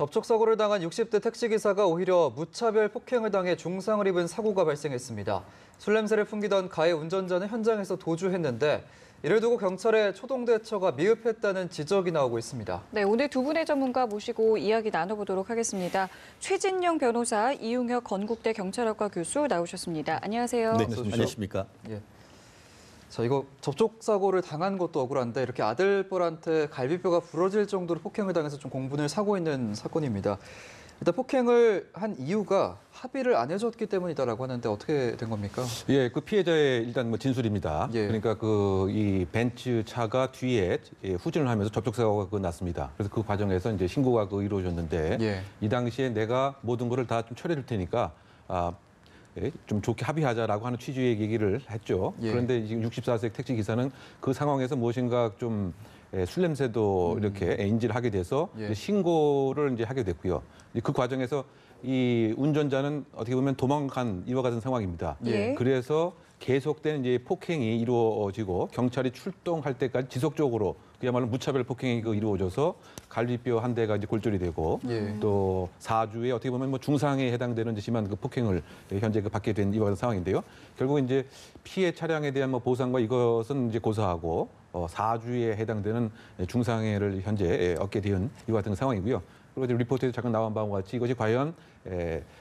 접촉사고를 당한 60대 택시기사가 오히려 무차별 폭행을 당해 중상을 입은 사고가 발생했습니다. 술 냄새를 풍기던 가해 운전자는 현장에서 도주했는데 이를 두고 경찰의 초동 대처가 미흡했다는 지적이 나오고 있습니다. 네, 오늘 두 분의 전문가 모시고 이야기 나눠보도록 하겠습니다. 최진영 변호사, 이용혁 건국대 경찰학과 교수 나오셨습니다. 안녕하세요. 네, 안녕하십니까? 예. 자, 이거 접촉사고를 당한 것도 억울한데 이렇게 아들뻘한테 갈비뼈가 부러질 정도로 폭행을 당해서 좀 공분을 사고 있는 사건입니다. 일단 폭행을 한 이유가 합의를 안 해줬기 때문이다라고 하는데 어떻게 된 겁니까? 예, 그 피해자의 일단 진술입니다. 예. 그러니까 이 벤츠 차가 뒤에 후진을 하면서 접촉사고가 났습니다. 그래서 그 과정에서 이제 신고가 이루어졌는데 예. 이 당시에 내가 모든 거를 다 좀 처리해 줄 테니까 좀 좋게 합의하자라고 하는 취지의 얘기를 했죠. 예. 그런데 지금 64세 택시 기사는 그 상황에서 무엇인가 좀 술 냄새도 이렇게 인지를 하게 돼서 예. 신고를 이제 하게 됐고요. 그 과정에서 이 운전자는 어떻게 보면 도망간 이와 같은 상황입니다. 예. 그래서 계속된 이제 폭행이 이루어지고 경찰이 출동할 때까지 지속적으로 그야말로 무차별 폭행이 이루어져서 갈비뼈 한 대가 이제 골절이 되고 예. 또 4주에 어떻게 보면 중상에 해당되는 심한 그 폭행을 현재 받게 된 이와 같은 상황인데요. 결국 이제 피해 차량에 대한 보상과 이것은 이제 고사하고 4주에 해당되는 중상해를 현재 얻게 된 이와 같은 상황이고요. 그리고 이제 리포트에서 잠깐 나온 바와 같이 이것이 과연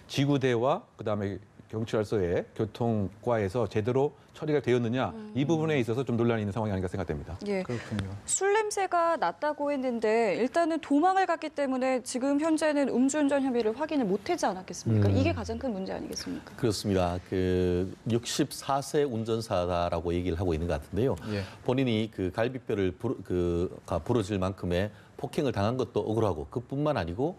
지구대와 그다음에 경찰서의 교통과에서 제대로 처리가 되었느냐 이 부분에 있어서 좀 논란이 있는 상황이 아닌가 생각됩니다. 예. 그렇군요. 술 냄새가 났다고 했는데 일단은 도망을 갔기 때문에 지금 현재는 음주운전 혐의를 확인을 못하지 않았겠습니까? 이게 가장 큰 문제 아니겠습니까? 그렇습니다. 그 64세 운전사다라고 얘기를 하고 있는 것 같은데요. 예. 본인이 그 갈비뼈를 부러질 만큼의 폭행을 당한 것도 억울하고 그뿐만 아니고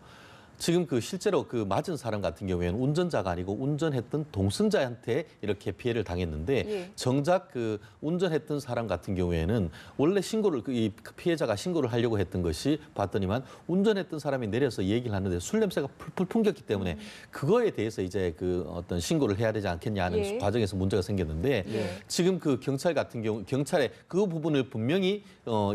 지금 실제로 맞은 사람 같은 경우에는 운전자가 아니고 운전했던 동승자한테 이렇게 피해를 당했는데 예. 정작 운전했던 사람 같은 경우에는 원래 신고를 이 피해자가 신고를 하려고 했던 것이 봤더니만 운전했던 사람이 내려서 얘기를 하는데 술 냄새가 풀풀 풍겼기 때문에 그거에 대해서 이제 어떤 신고를 해야 되지 않겠냐 하는 예. 과정에서 문제가 생겼는데 예. 지금 경찰 같은 경우 경찰에 그 부분을 분명히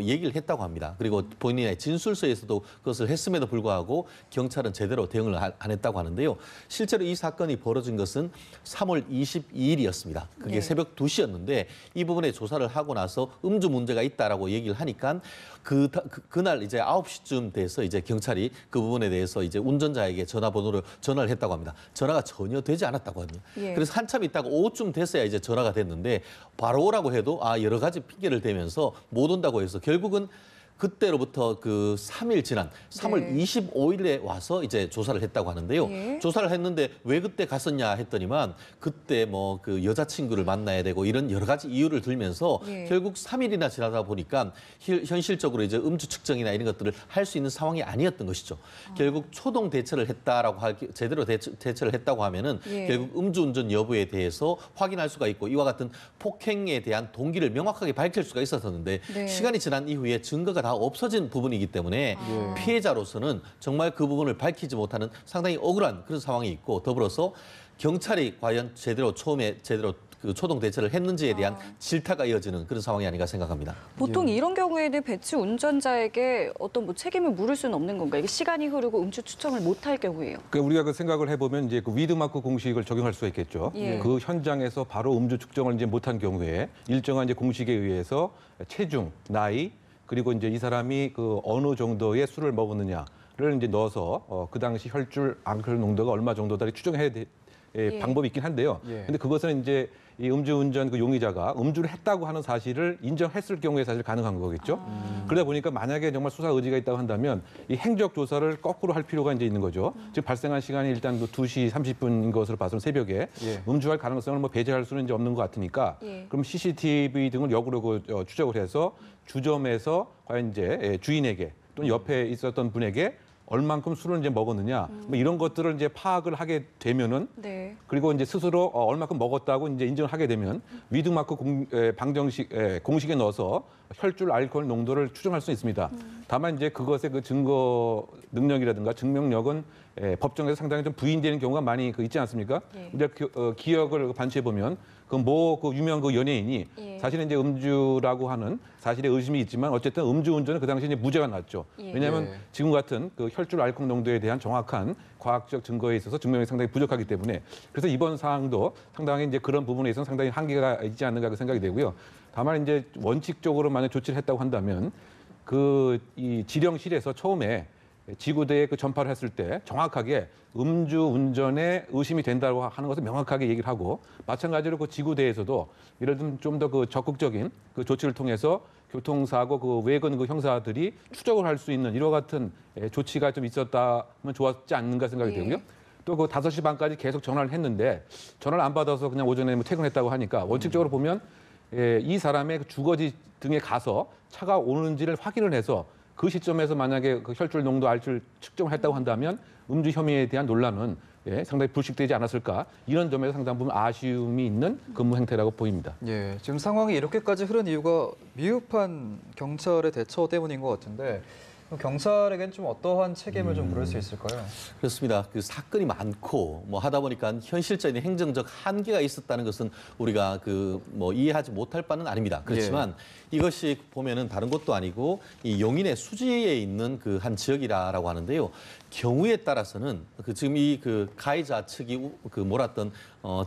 얘기를 했다고 합니다. 그리고 본인의 진술서에서도 그것을 했음에도 불구하고 경찰은 제대로 대응을 안 했다고 하는데요. 실제로 이 사건이 벌어진 것은 3월 22일이었습니다. 그게 네. 새벽 2시였는데 이 부분에 조사를 하고 나서 음주 문제가 있다라고 얘기를 하니까 그날 이제 9시쯤 돼서 이제 경찰이 그 부분에 대해서 이제 운전자에게 전화를 했다고 합니다. 전화가 전혀 되지 않았다고 합니다. 예. 그래서 한참 있다가 오후쯤 됐어야 이제 전화가 됐는데 바로 오라고 해도 여러 가지 핑계를 대면서 못 온다고 해서 결국은 그때로부터 3일 지난 3월 네. 25일에 와서 이제 조사를 했다고 하는데요. 예. 조사를 했는데 왜 그때 갔었냐 했더니만 그때 여자친구를 만나야 되고 이런 여러 가지 이유를 들면서 예. 결국 3일이나 지나다 보니까 현실적으로 이제 음주 측정이나 이런 것들을 할 수 있는 상황이 아니었던 것이죠. 결국 초동 대처를 했다라고 제대로 대처를 했다고 하면은 예. 결국 음주운전 여부에 대해서 확인할 수가 있고 이와 같은 폭행에 대한 동기를 명확하게 밝힐 수가 있었는데 네. 시간이 지난 이후에 증거가 다 없어진 부분이기 때문에 피해자로서는 정말 그 부분을 밝히지 못하는 상당히 억울한 그런 상황이 있고 더불어서 경찰이 과연 처음에 제대로 초동 대처를 했는지에 대한 질타가 이어지는 그런 상황이 아닌가 생각합니다. 보통 이런 경우에는 배치 운전자에게 어떤 책임을 물을 수는 없는 건가요? 이게 시간이 흐르고 음주 추정을 못할 경우에요. 그러니까 우리가 생각을 해보면 이제 위드마크 공식을 적용할 수가 있겠죠. 예. 그 현장에서 바로 음주 측정을 이제 못한 경우에 일정한 이제 공식에 의해서 체중, 나이 그리고 이제 이 사람이 어느 정도의 술을 먹었느냐를 이제 넣어서 그 당시 혈중 알코올 농도가 얼마 정도다 추정해야 돼. 예. 방법이 있긴 한데요. 예. 근데 그것은 이제 이 음주운전 용의자가 음주를 했다고 하는 사실을 인정했을 경우에 사실 가능한 거겠죠. 그러다 보니까 만약에 정말 수사 의지가 있다고 한다면 이 행적 조사를 거꾸로 할 필요가 이제 있는 거죠. 지금 발생한 시간이 일단 2시 30분인 것으로 봐서는 새벽에 예. 음주할 가능성을 배제할 수는 이제 없는 것 같으니까 예. 그럼 CCTV 등을 역으로 추적을 해서 주점에서 과연 이제 주인에게 또는 옆에 있었던 분에게 얼만큼 술을 이제 먹었느냐 이런 것들을 이제 파악을 하게 되면은 네. 그리고 이제 스스로 얼마큼 먹었다고 이제 인정을 하게 되면 위드마크 공식에 넣어서 혈중 알코올 농도를 추정할 수 있습니다. 다만 이제 그것의 증거 능력이라든가 증명력은 법정에서 상당히 좀 부인되는 경우가 많이 있지 않습니까? 네. 이제 기억을 반추해 보면 그 유명 그 연예인이 예. 사실은 이제 음주라고 하는 사실의 의심이 있지만 어쨌든 음주운전은 그 당시에 이제 무죄가 났죠. 예. 왜냐하면 예. 지금 같은 그 혈중 알코올 농도에 대한 정확한 과학적 증거에 있어서 증명이 상당히 부족하기 때문에 그래서 이번 사항도 상당히 이제 그런 부분에 있어서 상당히 한계가 있지 않는가 그 생각이 되고요. 다만 이제 원칙적으로 만약 조치를 했다고 한다면 이 지령실에서 처음에 지구대에 그 전파를 했을 때 정확하게 음주 운전에 의심이 된다고 하는 것을 명확하게 얘기를 하고 마찬가지로 그 지구대에서도 예를 들면 좀 더 그 적극적인 그 조치를 통해서 교통사고 그 외근 그 형사들이 추적을 할 수 있는 이와 같은 조치가 좀 있었다면 좋았지 않는가 생각이 예. 되고요. 또 그 5시 반까지 계속 전화를 했는데 전화를 안 받아서 그냥 오전에 뭐 퇴근했다고 하니까 원칙적으로 보면 이 사람의 그 주거지 등에 가서 차가 오는지를 확인을 해서 그 시점에서 만약에 그 혈중 농도, 알코올 측정을 했다고 한다면 음주 혐의에 대한 논란은 상당히 불식되지 않았을까 이런 점에서 상당 부분 아쉬움이 있는 근무 행태라고 보입니다. 예, 지금 상황이 이렇게까지 흐른 이유가 미흡한 경찰의 대처 때문인 것 같은데 그럼 경찰에겐 좀 어떠한 책임을 좀 물을 수 있을까요? 그렇습니다. 그 사건이 많고 뭐 하다 보니까 현실적인 행정적 한계가 있었다는 것은 우리가 이해하지 못할 바는 아닙니다. 그렇지만 이것이 보면은 다른 것도 아니고 이 용인의 수지에 있는 그 한 지역이라고 하는데요. 경우에 따라서는 지금 이 가해자 측이 몰았던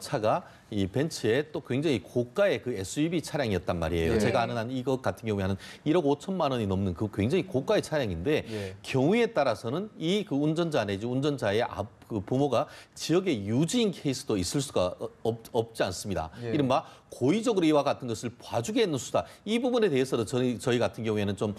차가 이 벤츠에 또 굉장히 고가의 그 SUV 차량이었단 말이에요. 예. 제가 아는 한 이것 같은 경우에 한 1억 5천만 원이 넘는 그 굉장히 고가의 차량인데 예. 경우에 따라서는 이 운전자 내지 운전자의 부모가 지역의 유지인 케이스도 있을 수가 없지 않습니다. 예. 이른바 고의적으로 이와 같은 것을 봐주게 했는 수다. 이 부분에 대해서는 저희 같은 경우에는 좀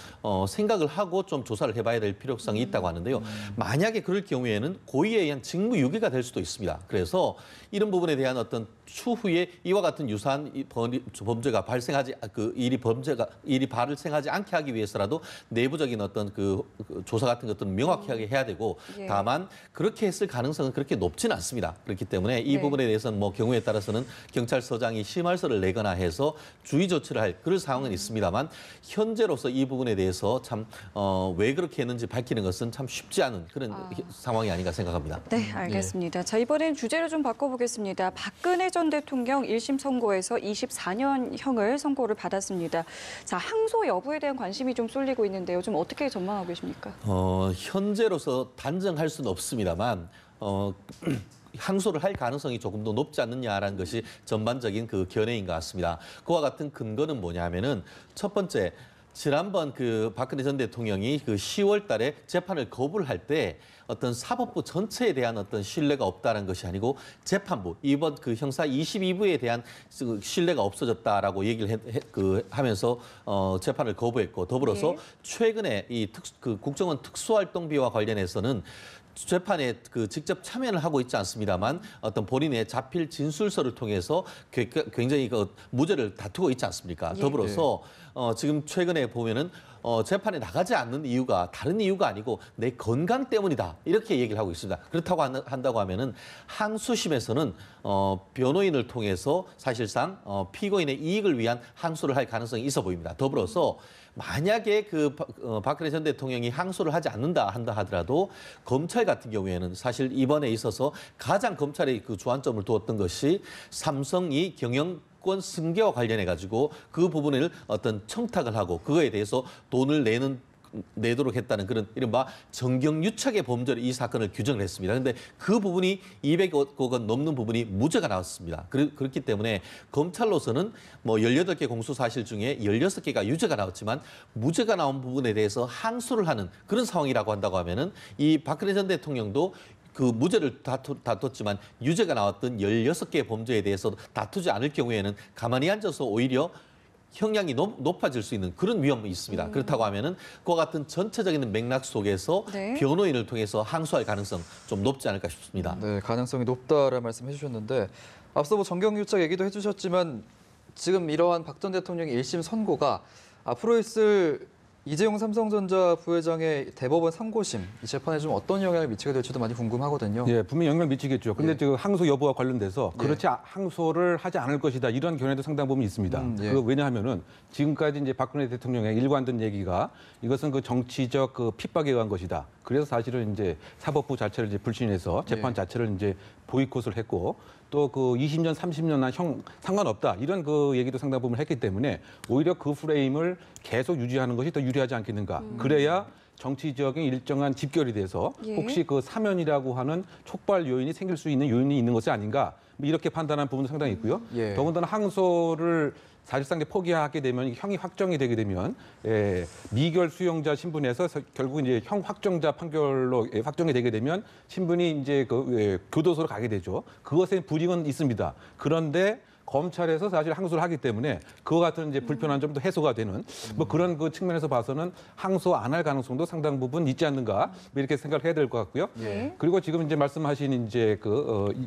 생각을 하고 좀 조사를 해봐야 될 필요성이 있다고 하는데요. 만약에 그럴 경우에는 고의에 의한 직무유기가 될 수도 있습니다. 그래서 이런 부분에 대한 어떤 추후에 이와 같은 유사한 범죄가 발생하지 일이 발생하지 않게 하기 위해서라도 내부적인 어떤 그 조사 같은 것들은 명확하게 해야 되고 예. 다만 그렇게 했을 가능성은 그렇게 높지는 않습니다. 그렇기 때문에 이 네. 부분에 대해서는 뭐 경우에 따라서는 경찰서장이 심할서를 내거나 해서 주의 조치를 할 그런 상황은 있습니다만 현재로서 이 부분에 대해서 참 왜 그렇게 했는지 밝히는 것은 참 쉽지 않은 그런 상황이 아닌가 생각합니다. 네, 알겠습니다. 자, 이번엔 주제를 좀 바꿔보겠습니다. 박근혜 전 대통령 1심 선고에서 24년형을 선고를 받았습니다. 자, 항소 여부에 대한 관심이 좀 쏠리고 있는데요. 좀 어떻게 전망하고 계십니까? 현재로서 단정할 수는 없습니다만 항소를 할 가능성이 조금 더 높지 않느냐라는 것이 전반적인 그 견해인 것 같습니다. 그와 같은 근거는 뭐냐면은 첫 번째 지난번 박근혜 전 대통령이 10월 달에 재판을 거부를 할 때 어떤 사법부 전체에 대한 어떤 신뢰가 없다는 것이 아니고 재판부 이번 형사 22부에 대한 신뢰가 없어졌다라고 얘기를 하면서 재판을 거부했고 더불어서 네. 최근에 이 국정원 특수활동비와 관련해서는 재판에 직접 참여를 하고 있지 않습니다만 어떤 본인의 자필 진술서를 통해서 굉장히 무죄를 다투고 있지 않습니까? 예. 더불어서 지금 최근에 보면은 재판에 나가지 않는 이유가 다른 이유가 아니고 내 건강 때문이다 이렇게 얘기를 하고 있습니다. 그렇다고 한다고 하면은 항소심에서는 변호인을 통해서 사실상 피고인의 이익을 위한 항소를 할 가능성이 있어 보입니다. 더불어서 만약에 박근혜 전 대통령이 항소를 하지 않는다 한다 하더라도 검찰 같은 경우에는 사실 이번에 있어서 가장 검찰의 주안점을 두었던 것이 삼성이 경영권 승계와 관련해 가지고 그 부분을 어떤 청탁을 하고 그거에 대해서 돈을 내도록 했다는 그런 이른바 정경유착의 범죄로 이 사건을 규정을 했습니다. 그런데 그 부분이 200억 원 넘는 부분이 무죄가 나왔습니다. 그렇기 때문에 검찰로서는 18개 공소 사실 중에 16개가 유죄가 나왔지만 무죄가 나온 부분에 대해서 항소를 하는 그런 상황이라고 한다고 하면은 이 박근혜 전 대통령도 무죄를 다퉜지만 유죄가 나왔던 16개의 범죄에 대해서 다투지 않을 경우에는 가만히 앉아서 오히려 형량이 높아질 수 있는 그런 위험이 있습니다. 그렇다고 하면은 그와 같은 전체적인 맥락 속에서 네. 변호인을 통해서 항소할 가능성 좀 높지 않을까 싶습니다. 네, 가능성이 높다라는 말씀해 주셨는데 앞서 정경유착 얘기도 해주셨지만 지금 이러한 박 전 대통령의 1심 선고가 앞으로 있을 이재용 삼성전자 부회장의 대법원 상고심 이 재판에 좀 어떤 영향을 미치게 될지도 많이 궁금하거든요. 예, 분명히 영향을 미치겠죠. 근데 예. 지금 항소 여부와 관련돼서 예. 그렇지 항소를 하지 않을 것이다 이런 견해도 상당 부분 있습니다. 예. 왜냐하면은 지금까지 이제 박근혜 대통령의 일관된 얘기가 이것은 그 정치적 그 핍박에 의한 것이다. 그래서 사실은 이제 사법부 자체를 이제 불신해서 재판 예. 자체를 이제 보이콧을 했고 또 그 20년, 30년 난 형 상관없다 이런 그 얘기도 상당 부분 했기 때문에 오히려 그 프레임을 계속 유지하는 것이 더 유리하지 않겠는가. 그래야 정치적인 일정한 집결이 돼서 예. 혹시 그 사면이라고 하는 촉발 요인이 생길 수 있는 요인이 있는 것이 아닌가 뭐 이렇게 판단한 부분도 상당히 있고요. 예. 더군다나 항소를 사실상 형이 되게 되면 확정이 되게 되면 미결 수용자 신분에서 결국 이제 형 확정자 판결로 확정이 되게 되면 신분이 이제 교도소로 가게 되죠. 그것에 불이익은 있습니다. 그런데 검찰에서 사실 항소를 하기 때문에 그와 같은 이제 불편한 점도 해소가 되는 뭐 그런 그 측면에서 봐서는 항소 안 할 가능성도 상당 부분 있지 않는가 뭐 이렇게 생각을 해야 될 것 같고요. 예. 그리고 지금 이제 말씀하신 이제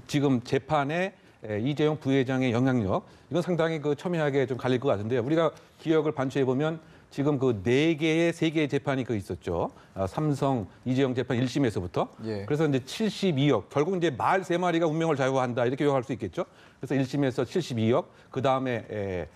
지금 재판에 이재용 부회장의 영향력 이건 상당히 그 첨예하게 좀 갈릴 것 같은데요. 우리가 기억을 반추해 보면 지금 그 세 개의 재판이 있었죠. 삼성 이재용 재판 1심에서부터. 예. 그래서 이제 72억 결국 이제 말 3마리가 운명을 좌우한다 이렇게 요약할 수 있겠죠. 그래서 1심에서 72억, 그 다음에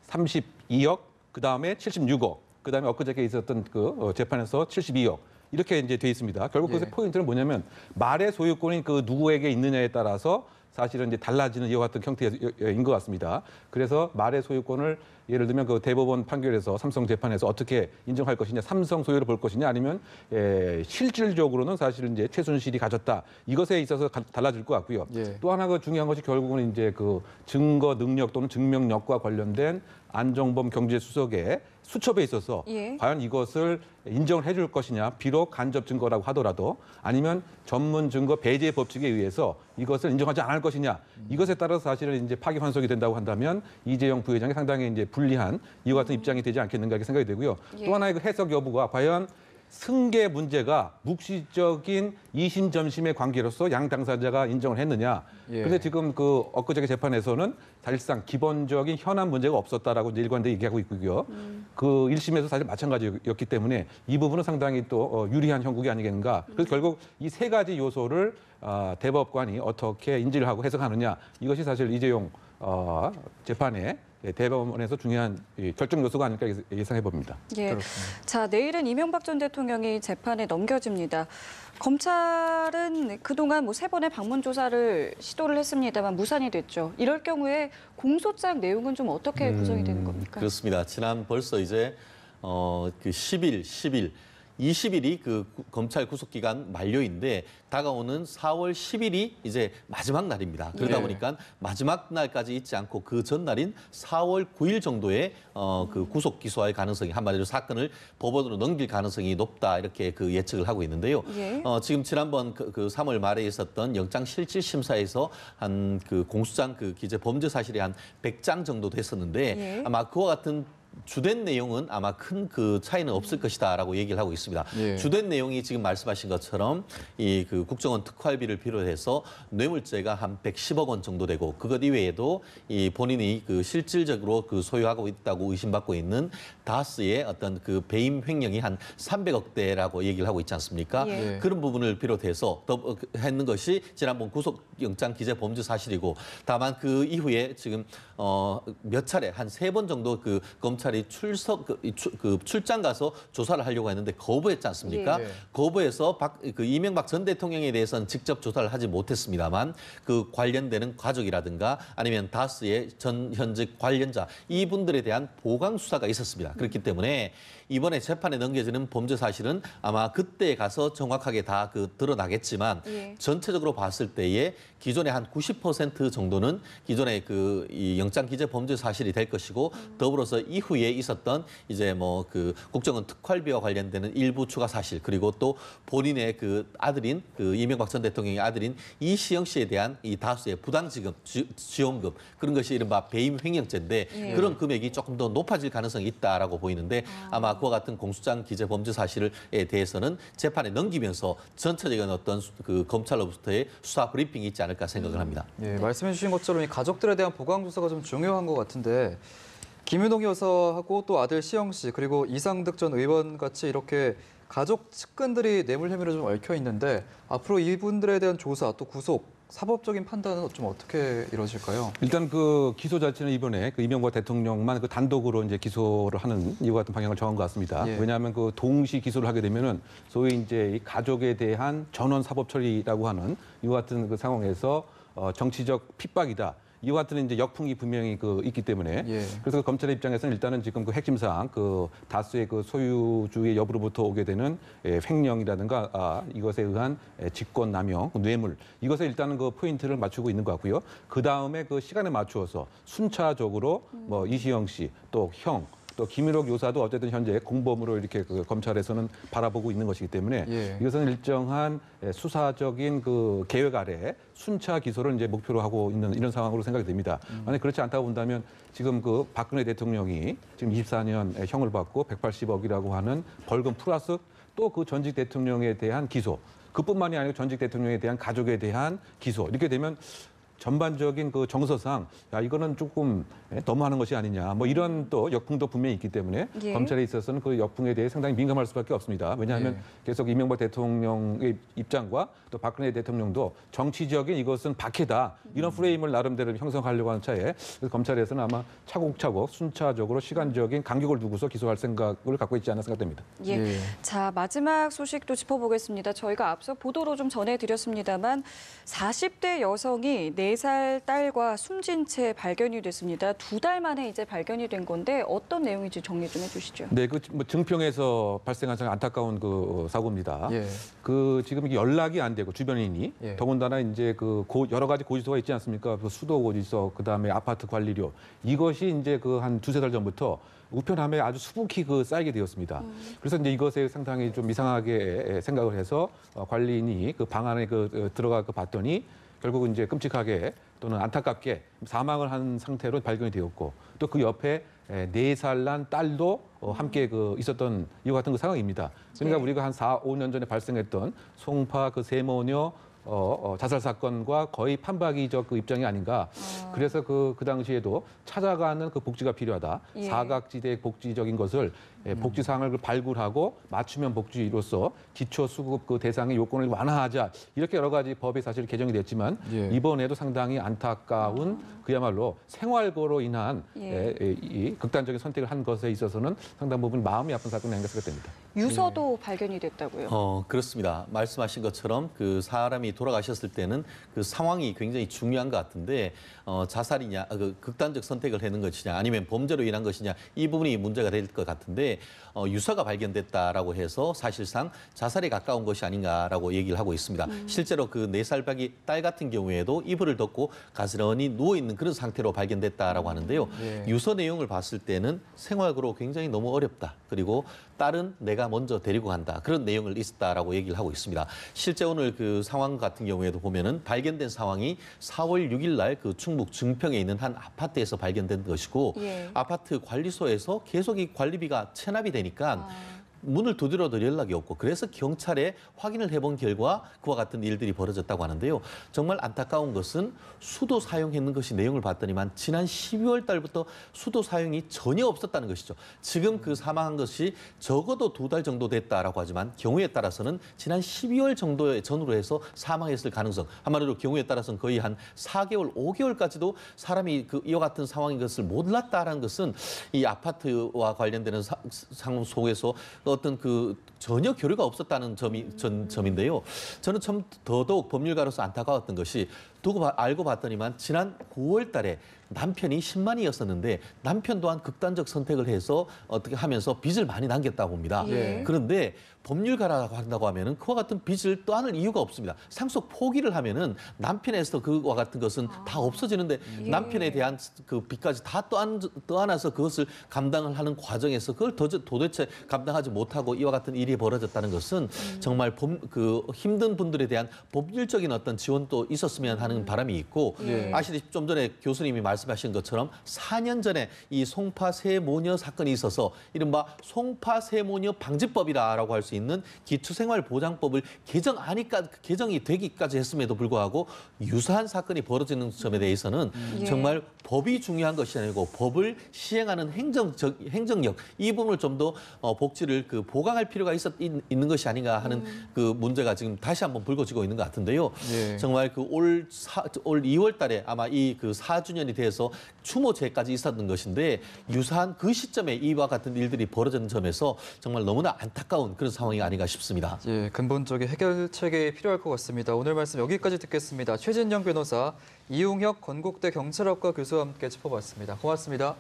32억, 그 다음에 76억, 그 다음에 엊그저께 있었던 재판에서 72억. 이렇게 이제 돼 있습니다. 결국 예. 그 포인트는 뭐냐면 말의 소유권이 그 누구에게 있느냐에 따라서 사실은 이제 달라지는 이와 같은 형태인 것 같습니다. 그래서 말의 소유권을 예를 들면 그 대법원 판결에서 삼성 재판에서 어떻게 인정할 것이냐, 삼성 소유를 볼 것이냐, 아니면 실질적으로는 사실은 이제 최순실이 가졌다 이것에 있어서 달라질 것 같고요. 예. 또 하나 그 중요한 것이 결국은 이제 그 증거 능력 또는 증명력과 관련된 안정범 경제수석의 수첩에 있어서 예. 과연 이것을 인정을 해줄 것이냐, 비록 간접 증거라고 하더라도 아니면 전문 증거 배제 법칙에 의해서 이것을 인정하지 않을 것이냐, 이것에 따라서 사실은 이제 파기환송이 된다고 한다면 이재용 부회장이 상당히 이제 불리한 이와 같은 입장이 되지 않겠는가 이렇게 생각이 되고요. 예. 또 하나의 그 해석 여부가 과연 승계 문제가 묵시적인 2심 전심의 관계로서 양 당사자가 인정을 했느냐. 예. 그런데 지금 그 엊그저께 재판에서는 사실상 기본적인 현안 문제가 없었다라고 이제 일관되게 얘기하고 있고요. 그 1심에서 사실 마찬가지였기 때문에 이 부분은 상당히 또 유리한 형국이 아니겠는가. 그래서 결국 이 세 가지 요소를 대법관이 어떻게 인지를 하고 해석하느냐. 이것이 사실 이재용 재판에 대법원에서 중요한 결정 요소가 아닐까 예상해 봅니다. 예. 그렇습니다. 자, 내일은 이명박 전 대통령이 재판에 넘겨집니다. 검찰은 그동안 3번의 방문 조사를 시도를 했습니다만 무산이 됐죠. 이럴 경우에 공소장 내용은 좀 어떻게 구성이 되는 겁니까? 그렇습니다. 지난 벌써 이제 그 10일, 20일이 그 검찰 구속기간 만료인데 다가오는 4월 10일이 이제 마지막 날입니다. 그러다 예. 보니까 마지막 날까지 있지 않고 그 전날인 4월 9일 정도에 그 구속 기소할 가능성이 한마디로 사건을 법원으로 넘길 가능성이 높다 이렇게 그 예측을 하고 있는데요. 예. 지금 지난번 그 3월 말에 있었던 영장 실질 심사에서 한 그 공소장 그 기재 범죄 사실이 한 100장 정도 됐었는데 예. 아마 그와 같은 주된 내용은 아마 큰 그 차이는 없을 것이다라고 얘기를 하고 있습니다. 예. 주된 내용이 지금 말씀하신 것처럼 이 그 국정원 특활비를 비롯해서 뇌물죄가 한 110억 원 정도 되고 그것 이외에도 이 본인이 그 실질적으로 그 소유하고 있다고 의심받고 있는 다스의 어떤 그 배임 횡령이 한 300억대라고 얘기를 하고 있지 않습니까? 예. 그런 부분을 비롯해서 더 했는 것이 지난번 구속영장 기재 범죄 사실이고 다만 그 이후에 지금 몇 차례 한 3번 정도 그 검찰이 출장 가서 조사를 하려고 했는데 거부했지 않습니까? 예. 거부해서 이명박 전 대통령에 대해서는 직접 조사를 하지 못했습니다만 그 관련되는 가족이라든가 아니면 다스의 현직 관련자 이분들에 대한 보강 수사가 있었습니다. 그렇기 때문에 이번에 재판에 넘겨지는 범죄 사실은 아마 그때 가서 정확하게 다 드러나겠지만 예. 전체적으로 봤을 때에 기존의 한 90% 정도는 기존의 이 영장 기재 범죄 사실이 될 것이고 더불어서 이후에 있었던 이제 그 국정원 특활비와 관련되는 일부 추가 사실 그리고 또 본인의 그 아들인 그 이명박 전 대통령의 아들인 이시영 씨에 대한 이 다수의 부당지금 지원금 그런 것이 이른바 배임 횡령죄인데 예. 그런 금액이 조금 더 높아질 가능성이 있다라고 보이는데 아마 그와 같은 공소장 기재 범죄 사실에 대해서는 재판에 넘기면서 전체적인 어떤 그 검찰로부터의 수사 브리핑이 있지 않을까 생각을 합니다. 예, 말씀해 주신 것처럼 이 가족들에 대한 보강 조사가 좀 중요한 것 같은데 김윤옥 여사하고 또 아들 시영 씨 그리고 이상득 전 의원 같이 이렇게 가족 측근들이 뇌물 혐의로 좀 얽혀 있는데 앞으로 이분들에 대한 조사 또 구속 사법적인 판단은 좀 어떻게 이루어질까요? 일단 그 기소 자체는 이번에 그 이명박 대통령만 그 단독으로 이제 기소를 하는 이와 같은 방향을 정한 것 같습니다. 예. 왜냐하면 그 동시 기소를 하게 되면은 소위 이제 이 가족에 대한 전원 사법 처리라고 하는 이와 같은 그 상황에서 정치적 핍박이다. 이와 같은 이제 역풍이 분명히 그 있기 때문에 예. 그래서 검찰의 입장에서는 일단은 지금 그 핵심 사항 그 다수의 그 소유주의 여부로부터 오게 되는 횡령이라든가 이것에 의한 직권남용, 뇌물 이것에 일단은 그 포인트를 맞추고 있는 것 같고요. 그 다음에 그 시간에 맞추어서 순차적으로 뭐 이시영 씨 또 형. 또 김윤옥 요사도 어쨌든 현재 공범으로 이렇게 그 검찰에서는 바라보고 있는 것이기 때문에 예. 이것은 일정한 수사적인 그 계획 아래 순차 기소를 이제 목표로 하고 있는 이런 상황으로 생각이 됩니다. 만약 그렇지 않다고 본다면 지금 그 박근혜 대통령이 지금 24년 형을 받고 180억이라고 하는 벌금 플러스 또 그 전직 대통령에 대한 기소, 그뿐만이 아니고 전직 대통령에 대한 가족에 대한 기소 이렇게 되면 전반적인 그 정서상 야 이거는 조금 너무하는 것이 아니냐 뭐 이런 또 역풍도 분명히 있기 때문에 예. 검찰에 있어서는 그 역풍에 대해 상당히 민감할 수밖에 없습니다. 왜냐하면 예. 계속 이명박 대통령의 입장과 또 박근혜 대통령도 정치적인 이것은 박해다 이런 프레임을 나름대로 형성하려고 하는 차에 그래서 검찰에서는 아마 차곡차곡 순차적으로 시간적인 간격을 두고서 기소할 생각을 갖고 있지 않나 생각됩니다. 예. 예. 자, 마지막 소식도 짚어보겠습니다. 저희가 앞서 보도로 좀 전해드렸습니다만 40대 여성이 4살 딸과 숨진 채 발견이 됐습니다. 2달 만에 이제 발견이 된 건데 어떤 내용인지 정리 좀 해주시죠. 네, 그 뭐 증평에서 발생한 참 안타까운 그 사고입니다. 예. 그 지금 이게 연락이 안 되고 주변인이 예. 더군다나 이제 그 여러 가지 고지서가 있지 않습니까? 그 수도 고지서, 그다음에 아파트 관리료 이것이 이제 그 한 2-3달 전부터 우편함에 아주 수북히 그 쌓이게 되었습니다. 그래서 이제 이것에 상당히 좀 이상하게 생각을 해서 관리인이 그 방 안에 들어가 봤더니 결국은 이제 끔찍하게 또는 안타깝게 사망을 한 상태로 발견이 되었고 또 그 옆에 4살 난 딸도 함께 그 있었던 이와 같은 그 상황입니다. 그러니까 네. 우리가 한 4-5년 전에 발생했던 송파 그 세모녀 자살 사건과 거의 판박이적 그 입장이 아닌가. 그래서 그 당시에도 찾아가는 그 복지가 필요하다. 예. 사각지대 복지적인 것을 복지 사항을 발굴하고 맞춤형 복지로서 기초 수급 그 대상의 요건을 완화하자. 이렇게 여러 가지 법이 사실 개정이 됐지만 예. 이번에도 상당히 안타까운 그야말로 생활고로 인한 예. 이 극단적인 선택을 한 것에 있어서는 상당 부분 마음이 아픈 사건이 아닌가 생각됩니다. 유서도 발견이 됐다고요. 그렇습니다. 말씀하신 것처럼 그 사람이 돌아가셨을 때는 그 상황이 굉장히 중요한 것 같은데 자살이냐, 그 극단적 선택을 하는 것이냐, 아니면 범죄로 인한 것이냐 이 부분이 문제가 될 것 같은데 유서가 발견됐다라고 해서 사실상 자살에 가까운 것이 아닌가라고 얘기를 하고 있습니다. 실제로 그 4살 박이 딸 같은 경우에도 이불을 덮고 가스런히 누워 있는 그런 상태로 발견됐다라고 하는데요. 예. 유서 내용을 봤을 때는 생활고로 굉장히 너무 어렵다. 그리고 딸은 내가 먼저 데리고 간다. 그런 내용을 있었다라고 얘기를 하고 있습니다. 실제 오늘 그 상황 같은 경우에도 보면은 발견된 상황이 4월 6일 날 그 충북 증평에 있는 한 아파트에서 발견된 것이고 예. 아파트 관리소에서 계속 이 관리비가 체납이 되니까 문을 두드려도 연락이 없고 그래서 경찰에 확인을 해본 결과 그와 같은 일들이 벌어졌다고 하는데요. 정말 안타까운 것은 수도 사용했는 것이 내용을 봤더니만 지난 12월 달부터 수도 사용이 전혀 없었다는 것이죠. 지금 그 사망한 것이 적어도 2달 정도 됐다라고 하지만 경우에 따라서는 지난 12월 정도에 전후로 해서 사망했을 가능성, 한마디로 경우에 따라서는 거의 한 4개월, 5개월까지도 사람이 이와 같은 상황인 것을 몰랐다라는 것은 이 아파트와 관련되는 상황 속에서 어떤 그 전혀 교류가 없었다는 점인데요. 저는 참 더더욱 법률가로서 안타까웠던 것이 알고 봤더니만 지난 9월 달에 남편이 10만이었었는데 남편 또한 극단적 선택을 해서 어떻게 하면서 빚을 많이 남겼다고 봅니다. 예. 그런데 법률가라고 한다고 하면은 그와 같은 빚을 떠안을 이유가 없습니다. 상속 포기를 하면은 남편에서 그와 같은 것은 다 없어지는데 예. 남편에 대한 그 빚까지 다 떠안아서 그것을 감당을 하는 과정에서 그걸 도대체 감당하지 못하고 이와 같은 일이 벌어졌다는 것은 정말 힘든 분들에 대한 법률적인 어떤 지원도 있었으면 하는 바람이 있고 예. 아시다시피 좀 전에 교수님이 말씀하신 것처럼 4년 전에 이 송파 세모녀 사건이 있어서 이른바 송파 세모녀 방지법이라고 할 수 수 있는 기초생활보장법을 개정이 되기까지 했음에도 불구하고 유사한 사건이 벌어지는 점에 대해서는 예. 정말 법이 중요한 것이 아니고 법을 시행하는 행정력 이 부분을 좀 더 복지를 보강할 필요가 있는 것이 아닌가 하는 그 문제가 지금 다시 한번 불거지고 있는 것 같은데요. 예. 정말 올 2월 달에 아마 이 4주년이 돼서 추모제까지 있었던 것인데 유사한 그 시점에 이와 같은 일들이 벌어지는 점에서 정말 너무나 안타까운 그런 상황이 아닌가 싶습니다. 예, 근본적인 해결책이 필요할 것 같습니다. 오늘 말씀 여기까지 듣겠습니다. 최진영 변호사, 이용혁 건국대 경찰학과 교수와 함께 짚어봤습니다. 고맙습니다.